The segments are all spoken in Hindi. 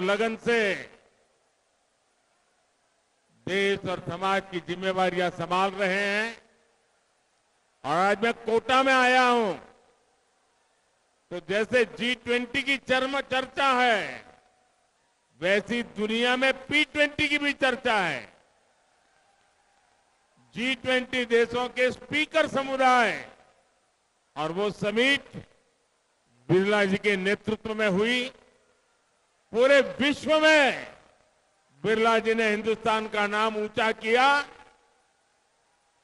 और लगन से देश और समाज की जिम्मेवारियां संभाल रहे हैं। और आज मैं कोटा में आया हूं तो जैसे G20 की चर्चा है, वैसी दुनिया में P20 की भी चर्चा है। G20 देशों के स्पीकर समुदाय और वो समिट बिरला जी के नेतृत्व में हुई। पूरे विश्व में बिरला जी ने हिंदुस्तान का नाम ऊंचा किया।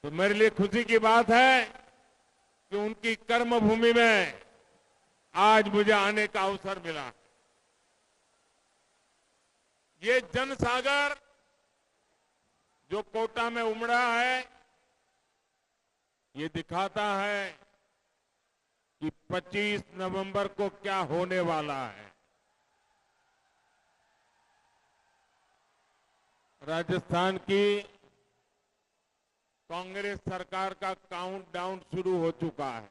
तो मेरे लिए खुशी की बात है कि उनकी कर्मभूमि में आज मुझे आने का अवसर मिला। ये जनसागर जो कोटा में उमड़ा है, ये दिखाता है कि 25 नवंबर को क्या होने वाला है। राजस्थान की कांग्रेस सरकार का काउंटडाउन शुरू हो चुका है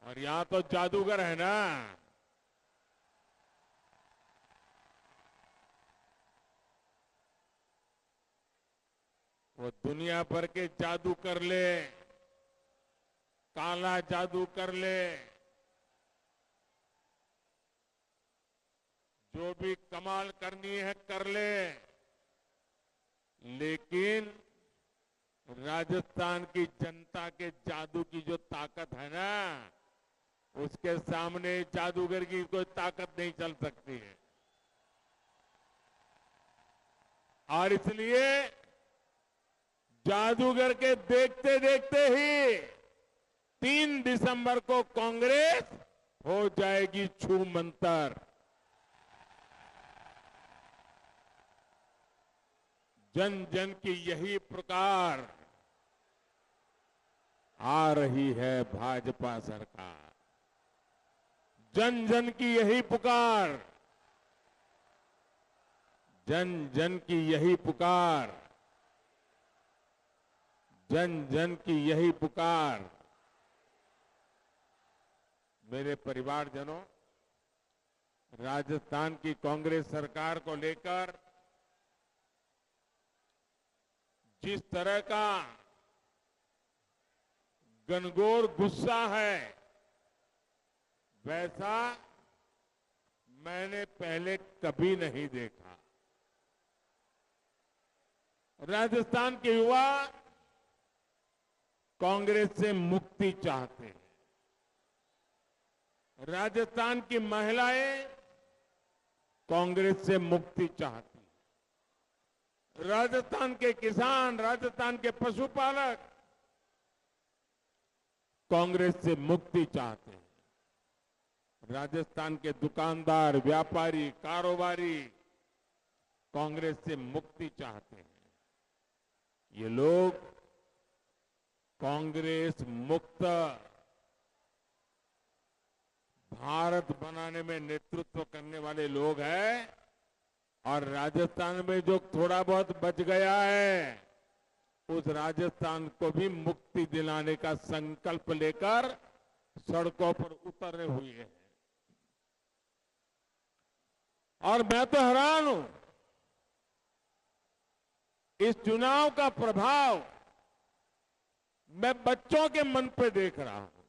और यहां तो जादूगर है ना। वो दुनिया भर के जादू कर ले, काला जादू कर ले, जो भी कमाल करनी है कर ले, लेकिन राजस्थान की जनता के जादू की जो ताकत है ना, उसके सामने जादूगर की कोई ताकत नहीं चल सकती है। और इसलिए जादूगर के देखते देखते ही 3 दिसंबर को कांग्रेस हो जाएगी छूमंतर। जन जन की यही पुकार आ रही है भाजपा सरकार। जन जन की यही पुकार, जन जन की यही पुकार, जन जन की यही पुकार। मेरे परिवारजनों, राजस्थान की कांग्रेस सरकार को लेकर जिस तरह का घनघोर गुस्सा है, वैसा मैंने पहले कभी नहीं देखा। राजस्थान के युवा कांग्रेस से मुक्ति चाहते हैं। राजस्थान की महिलाएं कांग्रेस से मुक्ति चाहती हैं। राजस्थान के किसान, राजस्थान के पशुपालक कांग्रेस से मुक्ति चाहते हैं। राजस्थान के दुकानदार, व्यापारी, कारोबारी कांग्रेस से मुक्ति चाहते हैं। ये लोग कांग्रेस मुक्त भारत बनाने में नेतृत्व करने वाले लोग हैं। और राजस्थान में जो थोड़ा बहुत बच गया है, उस राजस्थान को भी मुक्ति दिलाने का संकल्प लेकर सड़कों पर उतरे हुए हैं। और मैं तो हैरान हूं, इस चुनाव का प्रभाव मैं बच्चों के मन पे देख रहा हूं।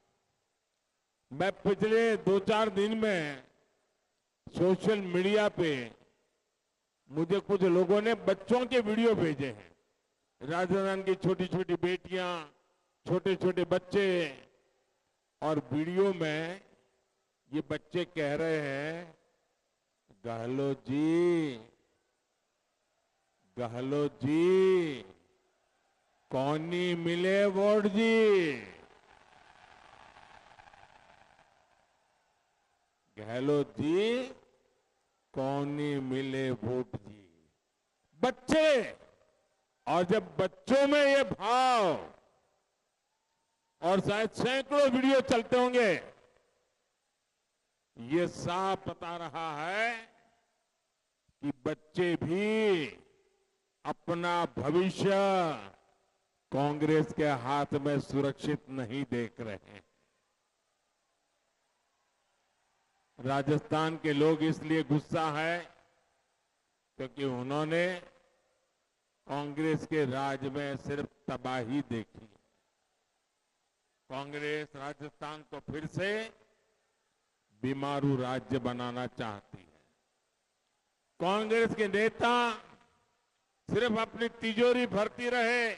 मैं पिछले 2-4 दिन में सोशल मीडिया पे मुझे कुछ लोगों ने बच्चों के वीडियो भेजे हैं। राजस्थान की छोटी छोटी बेटियां, छोटे छोटे बच्चे, और वीडियो में ये बच्चे कह रहे हैं, गहलोत जी कौनी मिले वोट जी। गहलोत जी कौनी मिले वोट जी। बच्चे, और जब बच्चों में ये भाव, और शायद सैकड़ों वीडियो चलते होंगे, ये साफ बता रहा है कि बच्चे भी अपना भविष्य कांग्रेस के हाथ में सुरक्षित नहीं देख रहे हैं। राजस्थान के लोग इसलिए गुस्सा है क्योंकि उन्होंने कांग्रेस के राज में सिर्फ तबाही देखी। कांग्रेस राजस्थान को फिर से बीमारू राज्य बनाना चाहती है। कांग्रेस के नेता सिर्फ अपनी तिजोरी भरती रहे,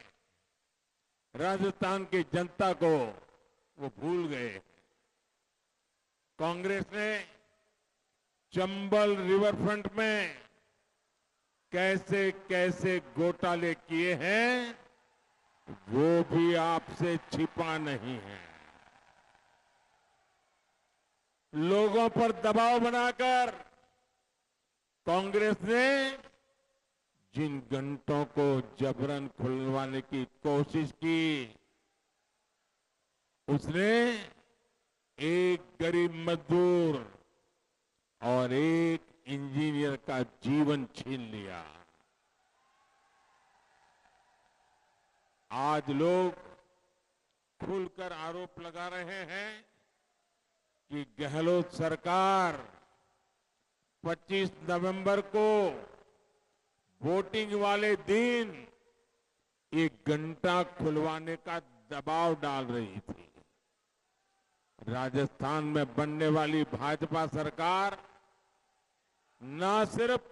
राजस्थान की जनता को वो भूल गए। कांग्रेस ने चंबल रिवरफ्रंट में कैसे कैसे घोटाले किए हैं वो भी आपसे छिपा नहीं है। लोगों पर दबाव बनाकर कांग्रेस ने जिन घंटों को जबरन खुलवाने की कोशिश की, उसने एक गरीब मजदूर और एक इंजीनियर का जीवन छीन लिया। आज लोग खुलकर आरोप लगा रहे हैं कि गहलोत सरकार 25 नवंबर को वोटिंग वाले दिन एक घंटा खुलवाने का दबाव डाल रही थी। राजस्थान में बनने वाली भाजपा सरकार न सिर्फ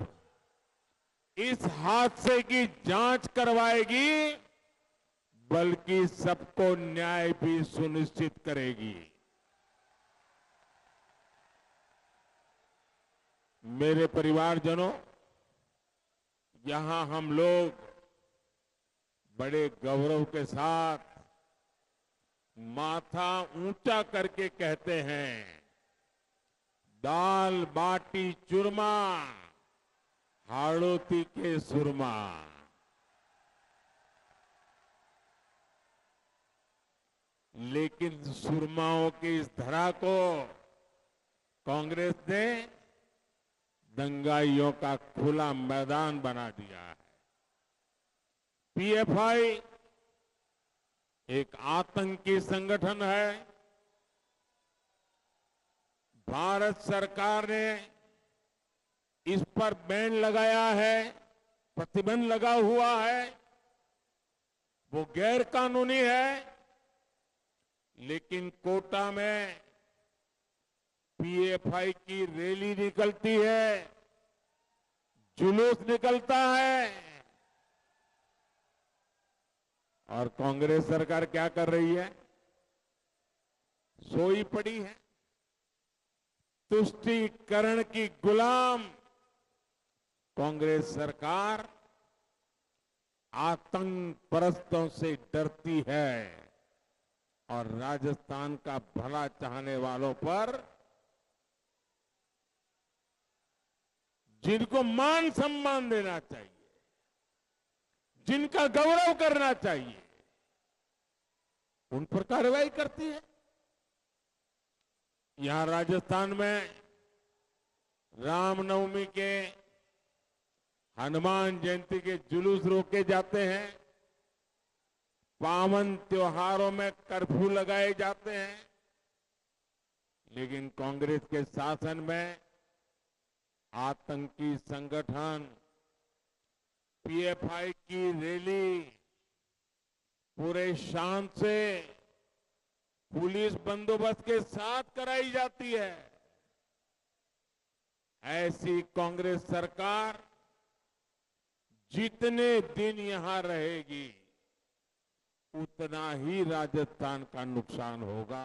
इस हादसे की जांच करवाएगी बल्कि सबको न्याय भी सुनिश्चित करेगी। मेरे परिवारजनों, यहां हम लोग बड़े गौरव के साथ माथा ऊंचा करके कहते हैं, दाल बाटी चूरमा हाड़ोती के सुरमा। लेकिन सुरमाओं की इस धरा को कांग्रेस ने दंगाइयों का खुला मैदान बना दिया है। पीएफआई एक आतंकी संगठन है। भारत सरकार ने इस पर बैन लगाया है, प्रतिबंध लगा हुआ है, वो गैर कानूनी है। लेकिन कोटा में पीएफआई की रैली निकलती है, जुलूस निकलता है, और कांग्रेस सरकार क्या कर रही है? सोई पड़ी है। तुष्टीकरण की गुलाम कांग्रेस सरकार आतंक परस्तों से डरती है और राजस्थान का भला चाहने वालों पर, जिनको मान सम्मान देना चाहिए, जिनका गौरव करना चाहिए, उन पर कार्रवाई करती है। यहां राजस्थान में रामनवमी के, हनुमान जयंती के जुलूस रोके जाते हैं, पावन त्योहारों में कर्फ्यू लगाए जाते हैं। लेकिन कांग्रेस के शासन में आतंकी संगठन पीएफआई की रैली पूरे शान से पुलिस बंदोबस्त के साथ कराई जाती है। ऐसी कांग्रेस सरकार जितने दिन यहां रहेगी उतना ही राजस्थान का नुकसान होगा।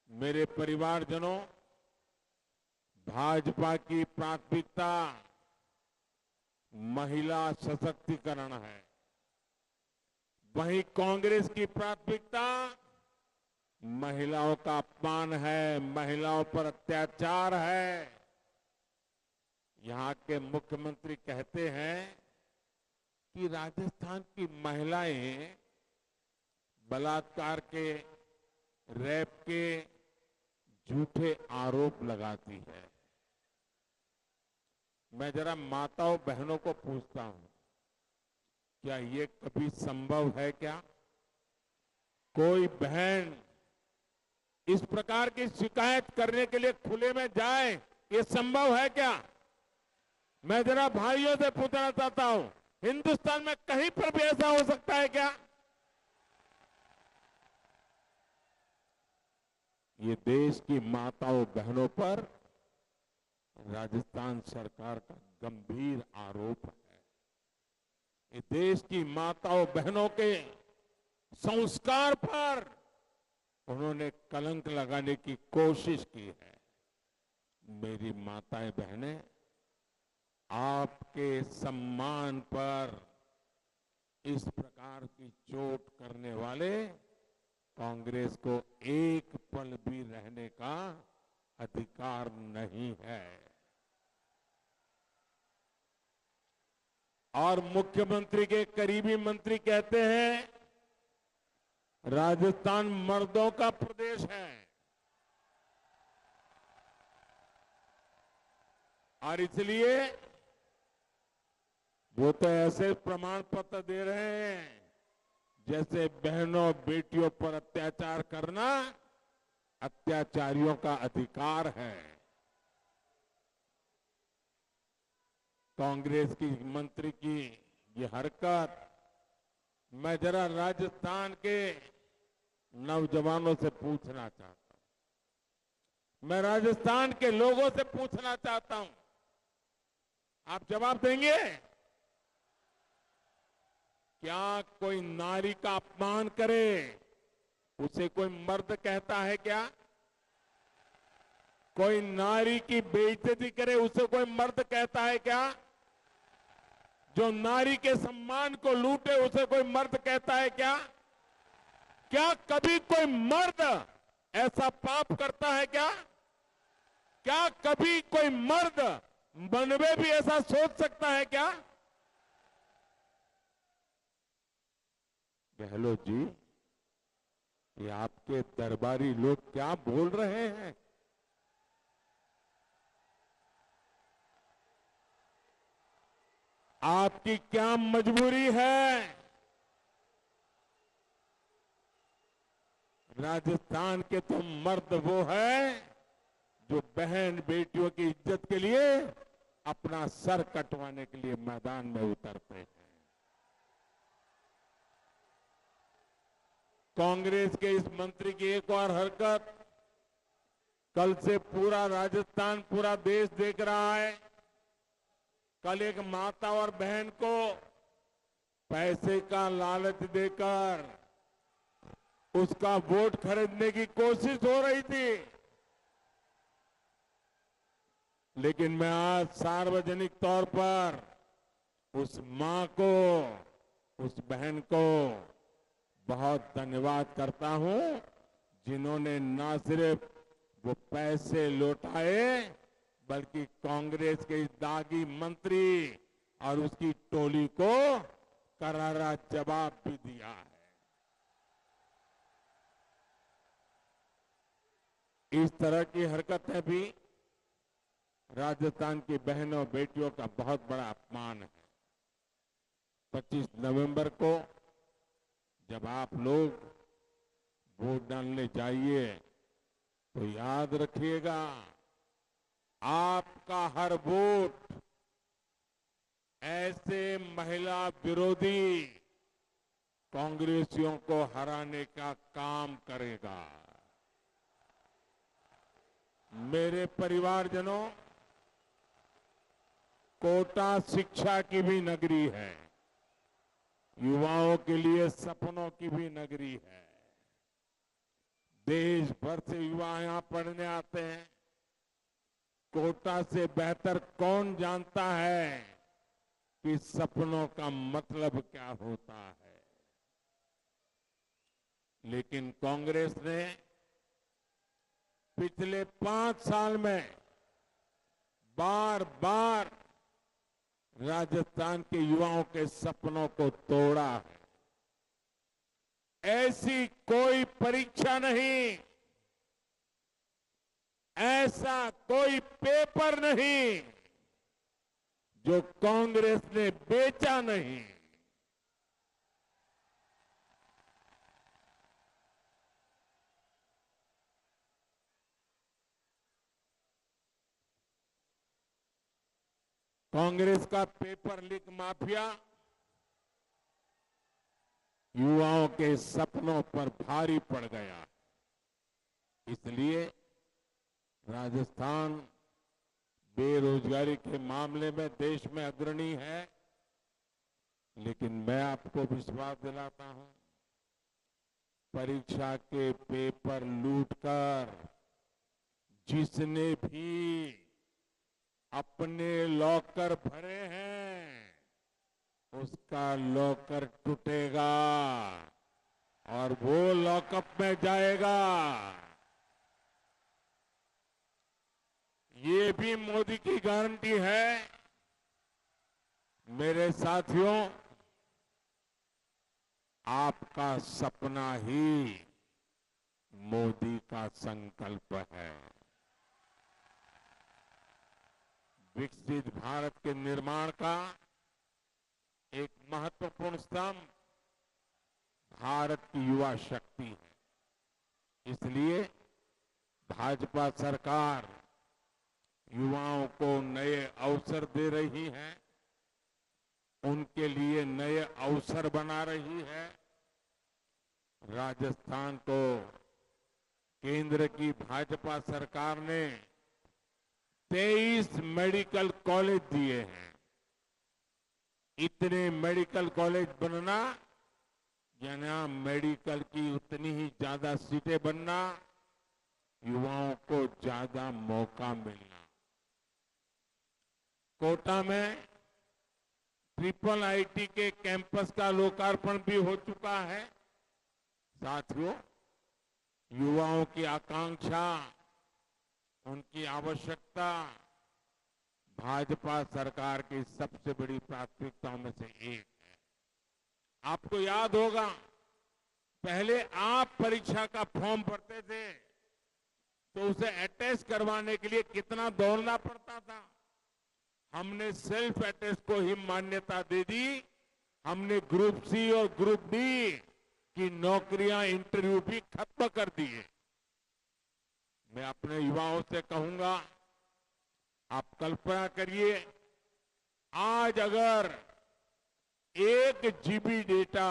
मेरे परिवारजनों, भाजपा की प्राथमिकता महिला सशक्तिकरण है, वहीं कांग्रेस की प्राथमिकता महिलाओं का अपमान है, महिलाओं पर अत्याचार है। यहां के मुख्यमंत्री कहते हैं कि राजस्थान की महिलाएं बलात्कार के, रेप के झूठे आरोप लगाती है। मैं जरा माताओं बहनों को पूछता हूं, क्या ये कभी संभव है? क्या कोई बहन इस प्रकार की शिकायत करने के लिए खुले में जाए, ये संभव है क्या? मैं जरा भाइयों से पूछना चाहता हूं, हिंदुस्तान में कहीं पर भी ऐसा हो सकता है क्या? ये देश की माताओं बहनों पर राजस्थान सरकार का गंभीर आरोप है। ये देश की माताओं बहनों के संस्कार पर उन्होंने कलंक लगाने की कोशिश की है। मेरी माताएं बहनें, आपके सम्मान पर इस प्रकार की चोट करने वाले कांग्रेस को एक पल भी रहने का अधिकार नहीं है। और मुख्यमंत्री के करीबी मंत्री कहते हैं राजस्थान मर्दों का प्रदेश है, और इसलिए वो तो ऐसे प्रमाण पत्र दे रहे हैं जैसे बहनों बेटियों पर अत्याचार करना अत्याचारियों का अधिकार है। कांग्रेस की मंत्री की ये हरकत, मैं जरा राजस्थान के नौजवानों से पूछना चाहता हूं, मैं राजस्थान के लोगों से पूछना चाहता हूं, आप जवाब देंगे? क्या कोई नारी का अपमान करे उसे कोई मर्द कहता है क्या? कोई नारी की बेइज्जती करे उसे कोई मर्द कहता है क्या? जो नारी के सम्मान को लूटे उसे कोई मर्द कहता है क्या? क्या कभी कोई मर्द ऐसा पाप करता है क्या? क्या कभी कोई मर्द मन में भी ऐसा सोच सकता है क्या? गहलोत जी, ये आपके दरबारी लोग क्या बोल रहे हैं? आपकी क्या मजबूरी है? राजस्थान के तो मर्द वो है जो बहन बेटियों की इज्जत के लिए अपना सर कटवाने के लिए मैदान में उतरते हैं। कांग्रेस के इस मंत्री की एक और हरकत कल से पूरा राजस्थान, पूरा देश देख रहा है। कल एक माता और बहन को पैसे का लालच देकर उसका वोट खरीदने की कोशिश हो रही थी, लेकिन मैं आज सार्वजनिक तौर पर उस मां को, उस बहन को बहुत धन्यवाद करता हूं जिन्होंने न सिर्फ वो पैसे लौटाए बल्कि कांग्रेस के इस दागी मंत्री और उसकी टोली को करारा जवाब भी दिया है। इस तरह की हरकतें भी राजस्थान की बहनों बेटियों का बहुत बड़ा अपमान है। 25 नवंबर को जब आप लोग वोट डालने जाइए तो याद रखिएगा, आपका हर वोट ऐसे महिला विरोधी कांग्रेसियों को हराने का काम करेगा। मेरे परिवारजनों, कोटा शिक्षा की भी नगरी है, युवाओं के लिए सपनों की भी नगरी है। देश भर से युवा यहां पढ़ने आते हैं। कोटा से बेहतर कौन जानता है कि सपनों का मतलब क्या होता है? लेकिन कांग्रेस ने पिछले 5 साल में बार बार राजस्थान के युवाओं के सपनों को तोड़ा है। ऐसी कोई परीक्षा नहीं, ऐसा कोई पेपर नहीं जो कांग्रेस ने बेचा नहीं। कांग्रेस का पेपर लीक माफिया युवाओं के सपनों पर भारी पड़ गया। इसलिए राजस्थान बेरोजगारी के मामले में देश में अग्रणी है। लेकिन मैं आपको विश्वास दिलाता हूं, परीक्षा के पेपर लूटकर जिसने भी अपने लॉकर भरे हैं, उसका लॉकर टूटेगा और वो लॉकअप में जाएगा। ये भी मोदी की गारंटी है। मेरे साथियों, आपका सपना ही मोदी का संकल्प है। विकसित भारत के निर्माण का एक महत्वपूर्ण स्तंभ भारत की युवा शक्ति है। इसलिए भाजपा सरकार युवाओं को नए अवसर दे रही है, उनके लिए नए अवसर बना रही है। राजस्थान को केंद्र की भाजपा सरकार ने 23 मेडिकल कॉलेज दिए हैं। इतने मेडिकल कॉलेज बनना, यानी मेडिकल की उतनी ही ज्यादा सीटें बनना, युवाओं को ज्यादा मौका मिलना। कोटा में ट्रिपल आईटी के कैंपस का लोकार्पण भी हो चुका है। साथियों, युवाओं की आकांक्षा, उनकी आवश्यकता भाजपा सरकार की सबसे बड़ी प्राथमिकताओं में से एक है। आपको याद होगा, पहले आप परीक्षा का फॉर्म भरते थे तो उसे अटेस्ट करवाने के लिए कितना दौड़ना पड़ता था। हमने सेल्फ अटेस्ट को ही मान्यता दे दी। हमने ग्रुप सी और ग्रुप डी की नौकरियां, इंटरव्यू भी खत्म कर दिए। मैं अपने युवाओं से कहूंगा, आप कल्पना करिए, आज अगर 1 GB डेटा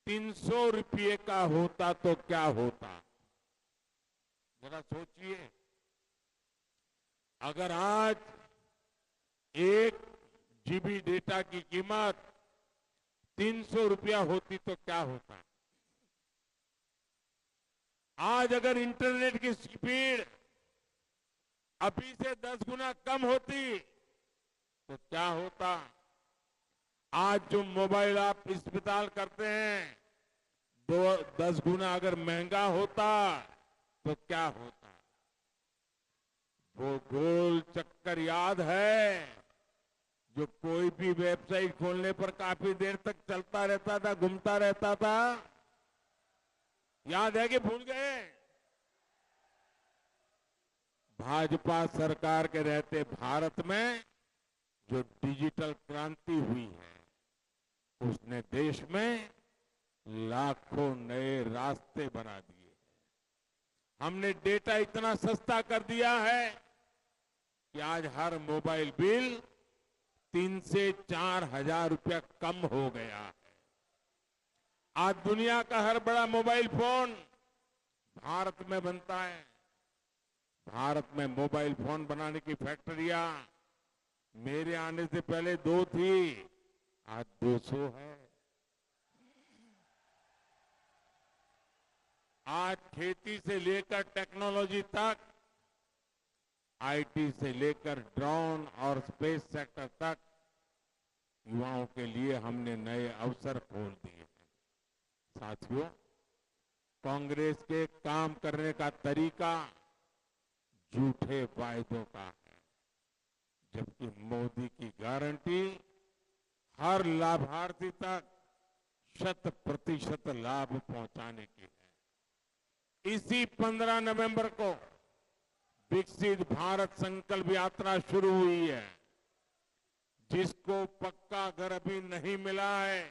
300 रुपये का होता तो क्या होता? जरा सोचिए, अगर आज 1 GB डेटा की कीमत 300 रुपया होती तो क्या होता? आज अगर इंटरनेट की स्पीड अभी से 10 गुना कम होती तो क्या होता? आज जो मोबाइल आप इस्तेमाल करते हैं, 10 गुना अगर महंगा होता तो क्या होता? वो गोल चक्कर याद है जो कोई भी वेबसाइट खोलने पर काफी देर तक चलता रहता था, घूमता रहता था? याद है कि भूल गए? भाजपा सरकार के रहते भारत में जो डिजिटल क्रांति हुई है, उसने देश में लाखों नए रास्ते बना दिए हैं। हमने डेटा इतना सस्ता कर दिया है कि आज हर मोबाइल बिल 3 से 4 हजार रुपया कम हो गया है। आज दुनिया का हर बड़ा मोबाइल फोन भारत में बनता है। भारत में मोबाइल फोन बनाने की फैक्ट्रियां मेरे आने से पहले 2 थी, आज 200 है। आज खेती से लेकर टेक्नोलॉजी तक, आईटी से लेकर ड्रोन और स्पेस सेक्टर तक युवाओं के लिए हमने नए अवसर खोल दिए हैं। साथियों, कांग्रेस के काम करने का तरीका झूठे वायदों का है, जबकि मोदी की गारंटी हर लाभार्थी तक 100% लाभ पहुंचाने की है। इसी 15 नवंबर को विकसित भारत संकल्प यात्रा शुरू हुई है। जिसको पक्का घर अभी नहीं मिला है,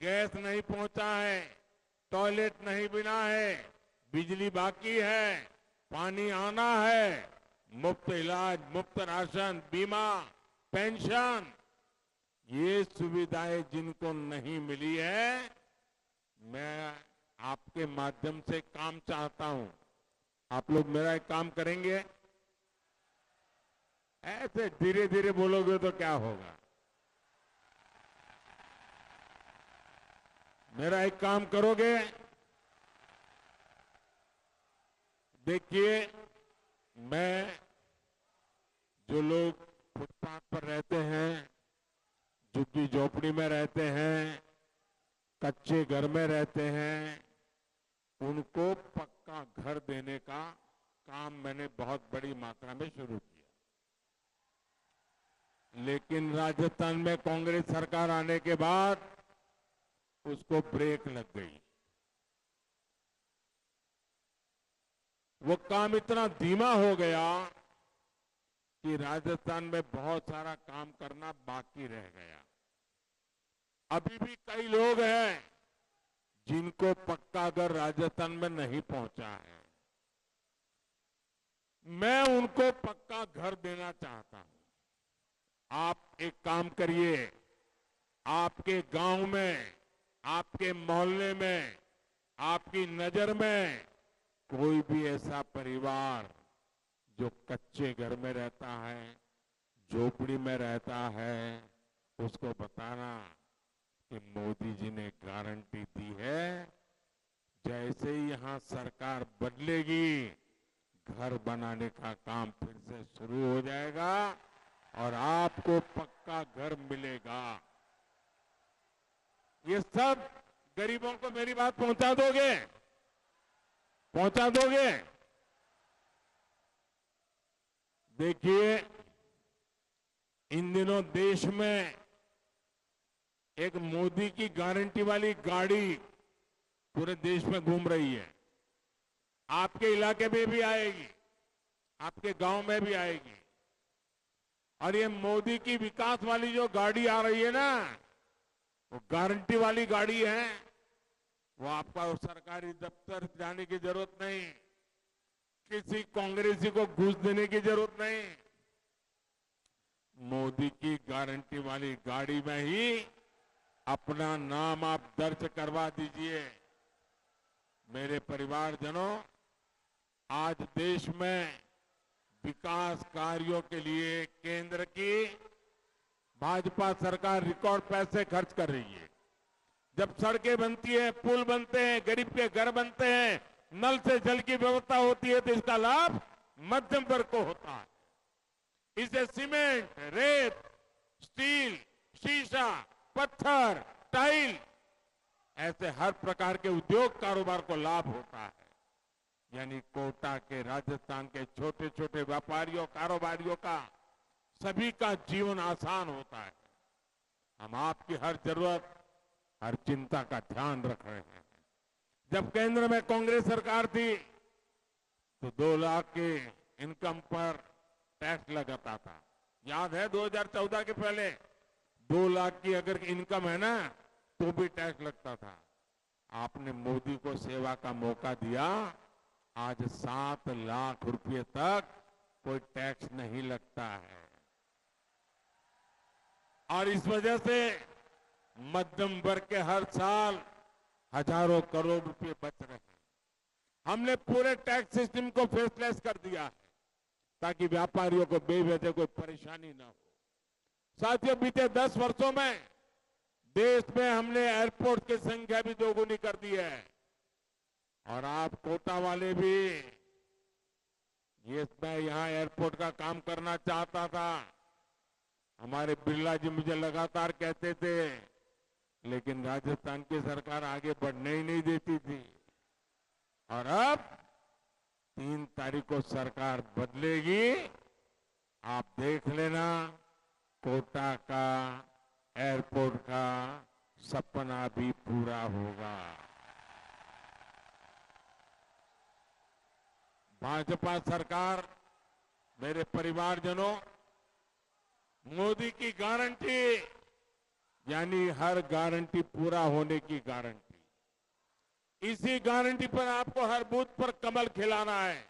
गैस नहीं पहुंचा है, टॉयलेट नहीं बना है, बिजली बाकी है, पानी आना है, मुफ्त इलाज, मुफ्त राशन, बीमा, पेंशन, ये सुविधाएं जिनको नहीं मिली है, मैं आपके माध्यम से काम चाहता हूं। आप लोग मेरा एक काम करेंगे? ऐसे धीरे धीरे बोलोगे तो क्या होगा? मेरा एक काम करोगे? देखिए, मैं जो लोग फुटपाथ पर रहते हैं, झुग्गी झोपड़ी में रहते हैं, कच्चे घर में रहते हैं, उनको पक्का घर देने का काम मैंने बहुत बड़ी मात्रा में शुरू किया। लेकिन राजस्थान में कांग्रेस सरकार आने के बाद उसको ब्रेक लग गई। वो काम इतना धीमा हो गया कि राजस्थान में बहुत सारा काम करना बाकी रह गया। अभी भी कई लोग हैं जिनको पक्का घर राजस्थान में नहीं पहुंचा है। मैं उनको पक्का घर देना चाहता हूं। आप एक काम करिए, आपके गांव में, आपके मोहल्ले में, आपकी नजर में कोई भी ऐसा परिवार जो कच्चे घर में रहता है, झोपड़ी में रहता है, उसको बताना कि मोदी जी ने गारंटी दी है, जैसे ही यहां सरकार बदलेगी, घर बनाने का काम फिर से शुरू हो जाएगा और आपको पक्का घर मिलेगा। ये सब गरीबों को मेरी बात पहुंचा दोगे? पहुंचा दोगे? देखिए, इन दिनों देश में एक मोदी की गारंटी वाली गाड़ी पूरे देश में घूम रही है। आपके इलाके में भी आएगी, आपके गांव में भी आएगी। और ये मोदी की विकास वाली जो गाड़ी आ रही है ना, वो गारंटी वाली गाड़ी है। वो आपका सरकारी दफ्तर जाने की जरूरत नहीं, किसी कांग्रेसी को घूस देने की जरूरत नहीं। मोदी की गारंटी वाली गाड़ी में ही अपना नाम आप दर्ज करवा दीजिए। मेरे परिवारजनों, आज देश में विकास कार्यों के लिए केंद्र की भाजपा सरकार रिकॉर्ड पैसे खर्च कर रही है। जब सड़कें बनती है, पुल बनते हैं, गरीब के घर बनते हैं, नल से जल की व्यवस्था होती है, तो इसका लाभ मध्यम वर्ग को होता है। इसे सीमेंट, रेत, स्टील, शीशा, पत्थर, टाइल, ऐसे हर प्रकार के उद्योग कारोबार को लाभ होता है। यानी कोटा के, राजस्थान के छोटे छोटे व्यापारियों, कारोबारियों का, सभी का जीवन आसान होता है। हम आपकी हर जरूरत, हर चिंता का ध्यान रख रहे हैं। जब केंद्र में कांग्रेस सरकार थी तो 2 लाख के इनकम पर टैक्स लगाता था। याद है 2014 के पहले 2 लाख की अगर इनकम है ना, तो भी टैक्स लगता था। आपने मोदी को सेवा का मौका दिया, आज 7 लाख रुपए तक कोई टैक्स नहीं लगता है। और इस वजह से मध्यम वर्ग के हर साल हजारों करोड़ रुपए बच रहे हैं। हमने पूरे टैक्स सिस्टम को फेसलेस कर दिया है ताकि व्यापारियों को बेवजह कोई परेशानी ना हो। साथियों, बीते 10 वर्षों में देश में हमने एयरपोर्ट की संख्या भी दोगुनी कर दी है। और आप कोटा वाले भी, ये मैं यहां एयरपोर्ट का काम करना चाहता था, हमारे बिरला जी मुझे लगातार कहते थे, लेकिन राजस्थान की सरकार आगे बढ़ने ही नहीं देती थी। और अब 3 तारीख को सरकार बदलेगी, आप देख लेना, कोटा का एयरपोर्ट का सपना भी पूरा होगा। भाजपा सरकार, मेरे परिवारजनों, मोदी की गारंटी यानी हर गारंटी पूरा होने की गारंटी। इसी गारंटी पर आपको हर बूथ पर कमल खिलाना है।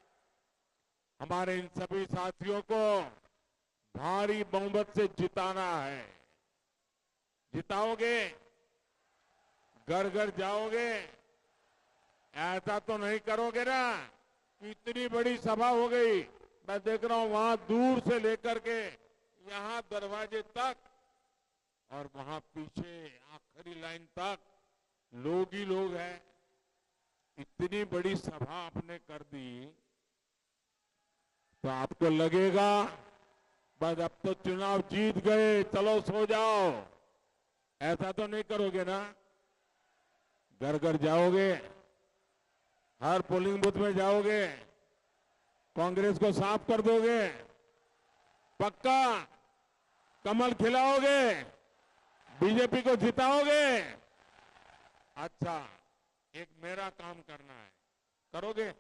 हमारे इन सभी साथियों को भारी बहुमत से जिताना है। जिताओगे? घर घर जाओगे? ऐसा तो नहीं करोगे ना? इतनी बड़ी सभा हो गई, मैं देख रहा हूं वहां दूर से लेकर के यहां दरवाजे तक और वहां पीछे आखिरी लाइन तक लोग ही लोग हैं। इतनी बड़ी सभा आपने कर दी तो आपको लगेगा बस अब तो चुनाव जीत गए, चलो सो जाओ। ऐसा तो नहीं करोगे ना? घर घर जाओगे, हर पोलिंग बूथ में जाओगे, कांग्रेस को साफ कर दोगे, पक्का कमल खिलाओगे, बीजेपी को जिताओगे। अच्छा, एक मेरा काम करना है, करोगे?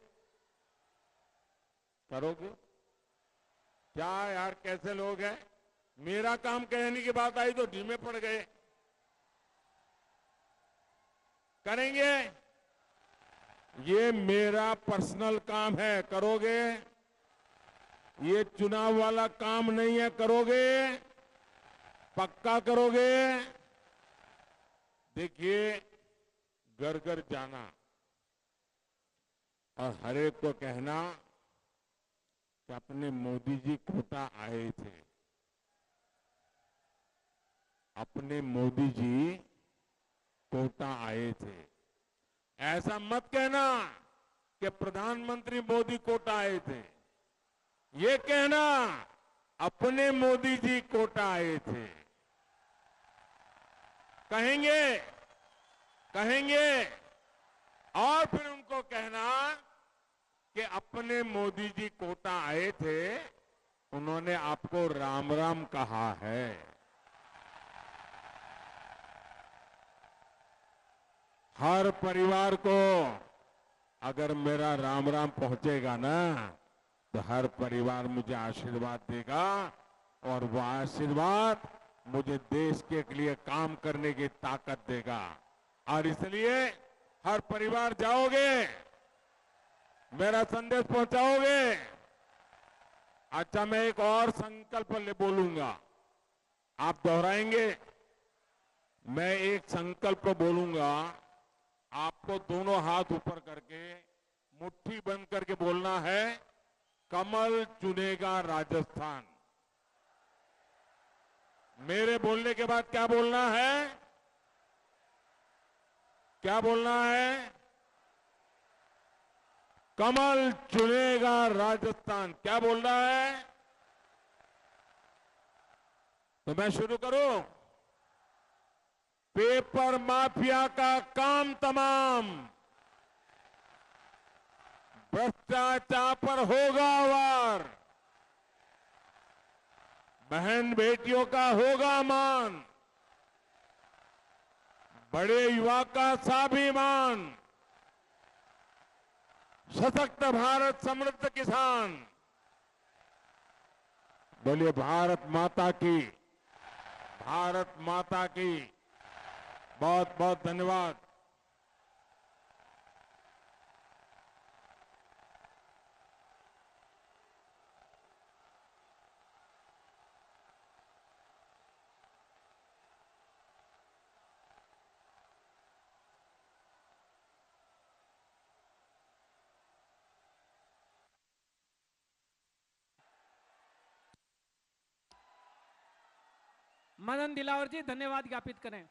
करोगे? क्या यार, कैसे लोग हैं? मेरा काम कहने की बात आई तो ढीमे पड़ गए। करेंगे? ये मेरा पर्सनल काम है, करोगे? ये चुनाव वाला काम नहीं है, करोगे? पक्का करोगे? देखिए, घर घर जाना और हर एक को कहना कि अपने मोदी जी कोटा आए थे, अपने मोदी जी कोटा आए थे। ऐसा मत कहना कि प्रधानमंत्री मोदी कोटा आए थे, ये कहना अपने मोदी जी कोटा आए थे। कहेंगे? कहेंगे? और फिर उनको कहना कि अपने मोदी जी कोटा आए थे, उन्होंने आपको राम राम कहा है। हर परिवार को अगर मेरा राम राम पहुंचेगा ना तो हर परिवार मुझे आशीर्वाद देगा और वो आशीर्वाद मुझे देश के लिए काम करने की ताकत देगा। और इसलिए हर परिवार जाओगे, मेरा संदेश पहुंचाओगे। अच्छा, मैं एक और संकल्प बोलूंगा, आप दोहराएंगे? मैं एक संकल्प बोलूंगा, आपको दोनों हाथ ऊपर करके मुट्ठी बंद करके बोलना है, कमल चुनेगा राजस्थान। मेरे बोलने के बाद क्या बोलना है? क्या बोलना है? कमल चुनेगा राजस्थान। क्या बोलना है? तो मैं शुरू करूं? पेपर माफिया का काम तमाम, भ्रष्टाचार पर होगा वार, बहन बेटियों का होगा मान, बड़े युवा का स्वाभिमान, सशक्त भारत, समृद्ध किसान। बोलिए भारत माता की, भारत माता की। बहुत बहुत धन्यवाद। मदन दिलावर जी धन्यवाद ज्ञापित करें।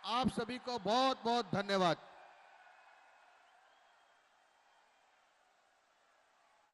आप सभी को बहुत बहुत धन्यवाद।